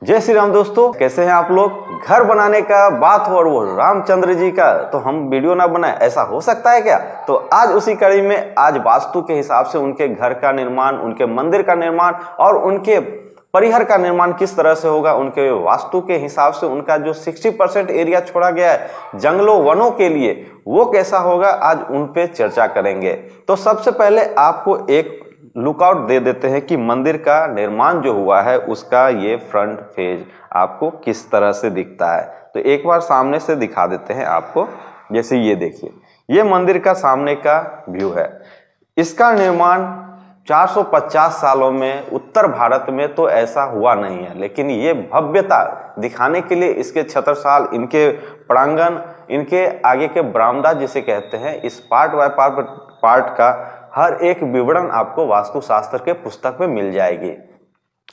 जय श्री राम दोस्तों, कैसे हैं आप लोग। घर बनाने का बात हो और वो रामचंद्र जी का, तो हम वीडियो ना बनाए, ऐसा हो सकता है क्या। तो आज उसी कड़ी में आज वास्तु के हिसाब से उनके घर का निर्माण, उनके मंदिर का निर्माण और उनके परिहर का निर्माण किस तरह से होगा, उनके वास्तु के हिसाब से उनका जो 60% एरिया छोड़ा गया है जंगलों वनों के लिए, वो कैसा होगा, आज उन पे चर्चा करेंगे। तो सबसे पहले आपको एक लुकआउट दे देते हैं कि मंदिर का निर्माण जो हुआ है उसका ये फ्रंट फेज आपको किस तरह से दिखता है। तो एक बार सामने से दिखा देते हैं आपको। जैसे ये देखिए, ये मंदिर का सामने का व्यू है। इसका निर्माण 450 सालों में उत्तर भारत में तो ऐसा हुआ नहीं है, लेकिन ये भव्यता दिखाने के लिए इसके छत्रसाल, इनके प्रांगण, इनके आगे के बरामदा जिसे कहते हैं, इस पार्ट बाय पार्ट का हर एक विवरण आपको वास्तुशास्त्र के पुस्तक में मिल जाएगी।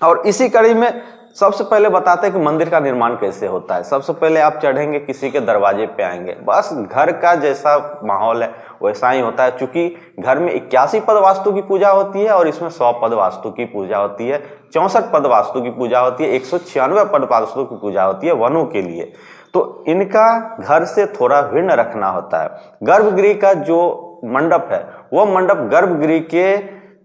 और इसी कड़ी में सबसे पहले बताते हैं कि मंदिर का निर्माण कैसे होता है। सबसे पहले आप चढ़ेंगे, किसी के दरवाजे पे आएंगे, बस घर का जैसा माहौल है वैसा ही होता है। चूंकि घर में 81 पद वास्तु की पूजा होती है और इसमें 100 पद वास्तु की पूजा होती है, 64 पद वास्तु की पूजा होती है, 196 पद वास्तु की पूजा होती है वनों के लिए। तो इनका घर से थोड़ा भिन्न रखना होता है। गर्भगृह का जो मंडप है वो मंडप गर्भगृह के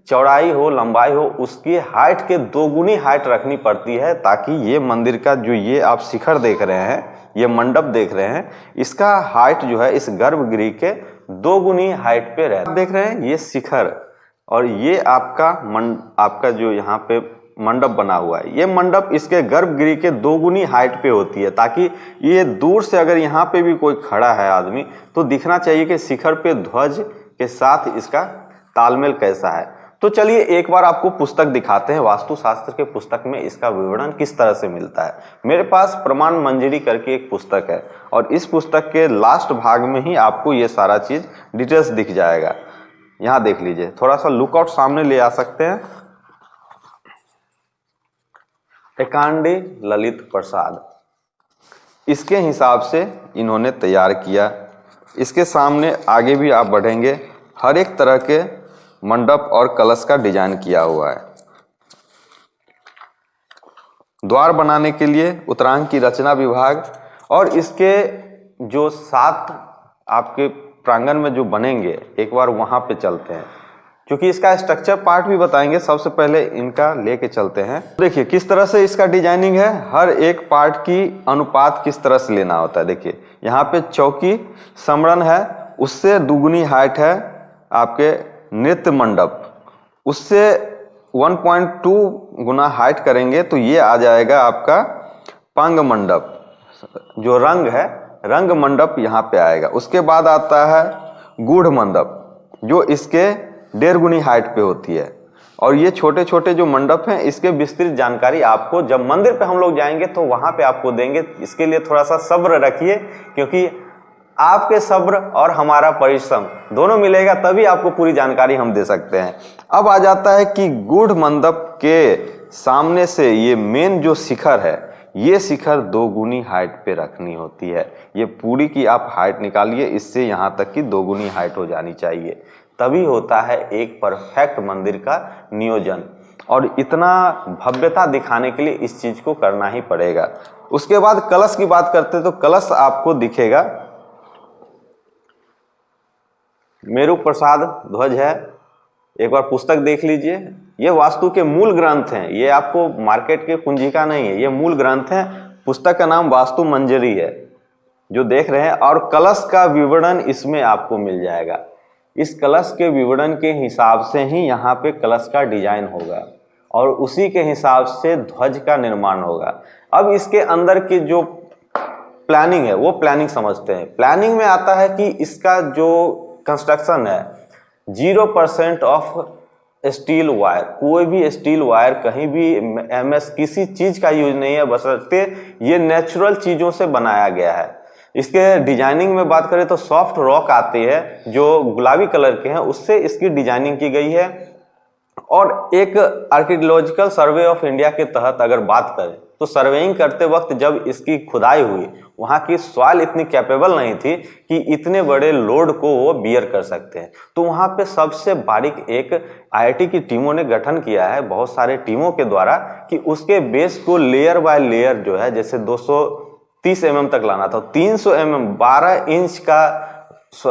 चौड़ाई हो, लंबाई हो, उसकी हाइट के 2 गुनी हाइट रखनी पड़ती है, ताकि ये मंदिर का जो ये आप शिखर देख रहे हैं, ये मंडप देख रहे हैं, इसका हाइट जो है इस गर्भगृह के 2 गुनी हाइट पे रहे। देख रहे हैं ये शिखर, और ये आपका जो यहाँ पे मंडप बना हुआ है, ये मंडप इसके गर्भगृह के 2 गुनी हाइट पे होती है, ताकि ये दूर से अगर यहाँ पे भी कोई खड़ा है आदमी तो दिखना चाहिए कि शिखर पे ध्वज के साथ इसका तालमेल कैसा है। तो चलिए एक बार आपको पुस्तक दिखाते हैं, वास्तुशास्त्र के पुस्तक में इसका विवरण किस तरह से मिलता है। मेरे पास प्रमाण मंजरी करके एक पुस्तक है, और इस पुस्तक के लास्ट भाग में ही आपको ये सारा चीज डिटेल्स दिख जाएगा। यहाँ देख लीजिए, थोड़ा सा लुकआउट सामने ले आ सकते हैं। एकांडी ललित प्रसाद, इसके हिसाब से इन्होंने तैयार किया। इसके सामने आगे भी आप बढ़ेंगे, हर एक तरह के मंडप और कलश का डिजाइन किया हुआ है। द्वार बनाने के लिए उत्तरांग की रचना विभाग, और इसके जो 7 आपके प्रांगण में जो बनेंगे, एक बार वहां पे चलते हैं, क्योंकि इसका स्ट्रक्चर पार्ट भी बताएंगे। सबसे पहले इनका लेके चलते हैं। देखिए किस तरह से इसका डिजाइनिंग है, हर एक पार्ट की अनुपात किस तरह से लेना होता है। देखिए यहाँ पे चौकी समरण है, उससे 2 गुनी हाइट है आपके नृत्य मंडप, उससे 1.2 गुना हाइट करेंगे तो ये आ जाएगा आपका पंग मंडप, जो रंग है, रंग मंडप यहाँ पे आएगा। उसके बाद आता है गूढ़ मंडप, जो इसके 1.5 गुनी हाइट पे होती है। और ये छोटे छोटे जो मंडप हैं, इसके विस्तृत जानकारी आपको जब मंदिर पे हम लोग जाएंगे तो वहां पे आपको देंगे। इसके लिए थोड़ा सा सब्र रखिए, क्योंकि आपके सब्र और हमारा परिश्रम दोनों मिलेगा तभी आपको पूरी जानकारी हम दे सकते हैं। अब आ जाता है कि गूढ़ मंडप के सामने से ये मेन जो शिखर है, ये शिखर 2 गुनी हाइट पे रखनी होती है। ये पूरी की आप हाइट निकालिए, इससे यहाँ तक की 2 गुनी हाइट हो जानी चाहिए, तभी होता है एक परफेक्ट मंदिर का नियोजन। और इतना भव्यता दिखाने के लिए इस चीज को करना ही पड़ेगा। उसके बाद कलश की बात करते हैं, तो कलश आपको दिखेगा मेरु प्रसाद ध्वज है। एक बार पुस्तक देख लीजिए, ये वास्तु के मूल ग्रंथ हैं, ये आपको मार्केट के कुंजिका नहीं है, ये मूल ग्रंथ हैं। पुस्तक का नाम वास्तु मंजरी है जो देख रहे हैं, और कलश का विवरण इसमें आपको मिल जाएगा। इस कलश के विवरण के हिसाब से ही यहाँ पे कलश का डिजाइन होगा, और उसी के हिसाब से ध्वज का निर्माण होगा। अब इसके अंदर की जो प्लानिंग है वो प्लानिंग समझते हैं। प्लानिंग में आता है कि इसका जो कंस्ट्रक्शन है, 0% ऑफ स्टील वायर, कोई भी स्टील वायर कहीं भी MS किसी चीज का यूज नहीं है, बशर्ते ये नेचुरल चीजों से बनाया गया है। इसके डिजाइनिंग में बात करें तो सॉफ्ट रॉक आती है जो गुलाबी कलर के हैं, उससे इसकी डिजाइनिंग की गई है। और एक आर्कियोलॉजिकल सर्वे ऑफ इंडिया के तहत अगर बात करें तो सर्वेइंग करते वक्त जब इसकी खुदाई हुई, वहाँ की सॉइल इतनी कैपेबल नहीं थी कि इतने बड़े लोड को वो बियर कर सकते हैं। तो वहाँ पे सबसे बारीक एक IIT की टीमों ने गठन किया है, बहुत सारे टीमों के द्वारा, कि उसके बेस को लेयर बाय लेयर जो है, जैसे 230 mm तक लाना था, 300 mm 12 इंच का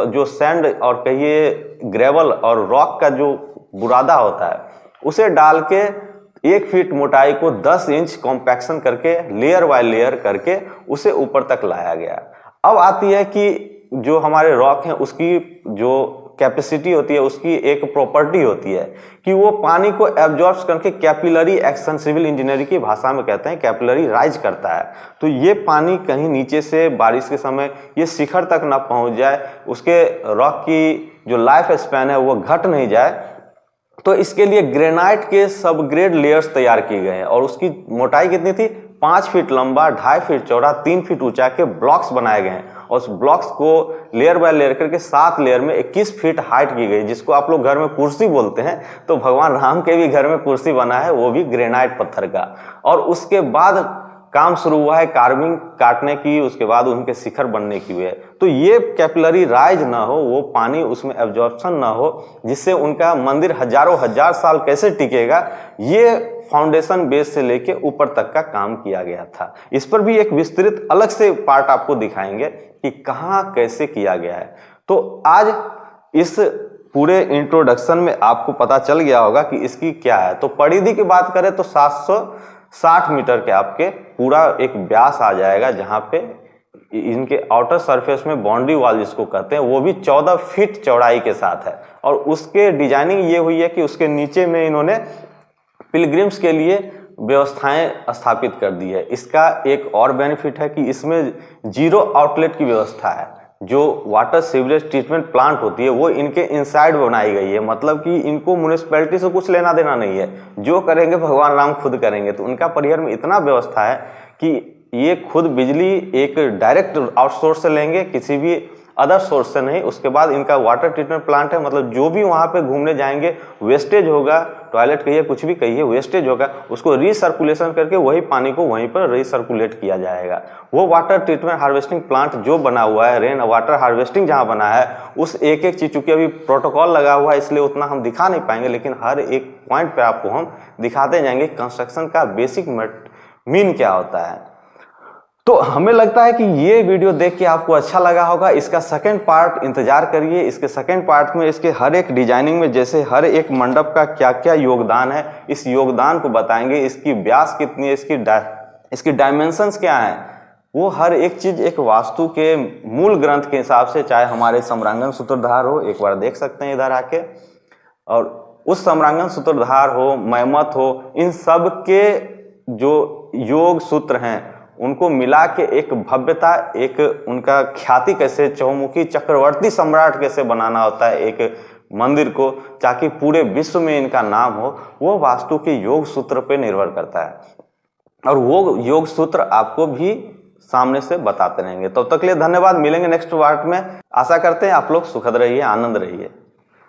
जो सैंड और कहिए ग्रेवल और रॉक का जो बुरादा होता है, उसे डाल के 1 फीट मोटाई को 10 इंच कॉम्पैक्शन करके लेयर बाय लेयर करके उसे ऊपर तक लाया गया। अब आती है कि जो हमारे रॉक हैं उसकी जो कैपेसिटी होती है, उसकी एक प्रॉपर्टी होती है कि वो पानी को एब्जॉर्ब करके कैपिलरी एक्शन, सिविल इंजीनियरिंग की भाषा में कहते हैं कैपिलरी राइज करता है। तो ये पानी कहीं नीचे से बारिश के समय ये शिखर तक ना पहुंच जाए, उसके रॉक की जो लाइफ स्पैन है वो घट नहीं जाए। तो इसके लिए ग्रेनाइट के सब ग्रेड लेयर्स तैयार किए गए हैं और उसकी मोटाई कितनी थी, 5 फीट लंबा, 2.5 फीट चौड़ा, 3 फीट ऊंचा के ब्लॉक्स बनाए गए हैं और उस ब्लॉक्स को लेयर बाय लेयर करके 7 लेयर में 21 फीट हाइट की गई, जिसको आप लोग घर में कुर्सी बोलते हैं। तो भगवान राम के भी घर में कुर्सी बना है, वो भी ग्रेनाइट पत्थर का। और उसके बाद काम शुरू हुआ है कार्विंग काटने की, उसके बाद उनके शिखर बनने की हुई है। तो ये कैपिलरी राइज ना हो, वो पानी उसमें एब्जॉर्प्शन ना हो, जिससे उनका मंदिर हजारों हजार साल कैसे टिकेगा, ये फाउंडेशन बेस से लेके ऊपर तक का काम किया गया था। इस पर भी एक विस्तृत अलग से पार्ट आपको दिखाएंगे कि कहाँ कैसे किया गया है। तो आज इस पूरे इंट्रोडक्शन में आपको पता चल गया होगा कि इसकी क्या है। तो परिधि की बात करें तो 760 मीटर के आपके पूरा एक व्यास आ जाएगा, जहां पे इनके आउटर सरफेस में बाउंड्री वॉल जिसको कहते हैं वो भी 14 फीट चौड़ाई के साथ है। और उसके डिजाइनिंग ये हुई है कि उसके नीचे में इन्होंने पिलग्रिम्स के लिए व्यवस्थाएं स्थापित कर दी है। इसका एक और बेनिफिट है कि इसमें 0 आउटलेट की व्यवस्था है। जो वाटर सीवरेज ट्रीटमेंट प्लांट होती है वो इनके इनसाइड बनाई गई है, मतलब कि इनको म्युनिसिपैलिटी से कुछ लेना देना नहीं है, जो करेंगे भगवान राम खुद करेंगे। तो उनका परिहर में इतना व्यवस्था है कि ये खुद बिजली एक डायरेक्ट आउटसोर्स से लेंगे, किसी भी अदर सोर्स से नहीं। उसके बाद इनका वाटर ट्रीटमेंट प्लांट है, मतलब जो भी वहां पे घूमने जाएंगे वेस्टेज होगा, टॉयलेट कहिए कुछ भी कहिए, वेस्टेज होगा, उसको रीसर्कुलेशन करके वही पानी को वहीं पर रीसर्कुलेट किया जाएगा। वो वाटर ट्रीटमेंट हार्वेस्टिंग प्लांट जो बना हुआ है, रेन वाटर हार्वेस्टिंग जहां बना है, उस एक एक चीज, चूंकि अभी प्रोटोकॉल लगा हुआ है इसलिए उतना हम दिखा नहीं पाएंगे, लेकिन हर एक पॉइंट पे आपको हम दिखाते जाएंगे कंस्ट्रक्शन का बेसिक मीन क्या होता है। तो हमें लगता है कि ये वीडियो देख के आपको अच्छा लगा होगा। इसका सेकंड पार्ट इंतजार करिए। इसके सेकंड पार्ट में इसके हर एक डिजाइनिंग में, जैसे हर एक मंडप का क्या क्या योगदान है, इस योगदान को बताएंगे। इसकी व्यास कितनी है, इसकी डायमेंशंस क्या है, वो हर एक चीज एक वास्तु के मूल ग्रंथ के हिसाब से, चाहे हमारे सम्रांगण सूत्रधार हो, एक बार देख सकते हैं इधर आके, और उस सम्रांगण सूत्रधार हो, मैमत हो, इन सब के जो योग सूत्र हैं उनको मिला के एक भव्यता, एक उनका ख्याति कैसे, चौमुखी चक्रवर्ती सम्राट कैसे बनाना होता है एक मंदिर को, ताकि पूरे विश्व में इनका नाम हो, वो वास्तु के योग सूत्र पे निर्भर करता है। और वो योग सूत्र आपको भी सामने से बताते रहेंगे। तब तक के लिए धन्यवाद। मिलेंगे नेक्स्ट पार्ट में। आशा करते हैं आप लोग सुखद रहिए, आनंद रहिए।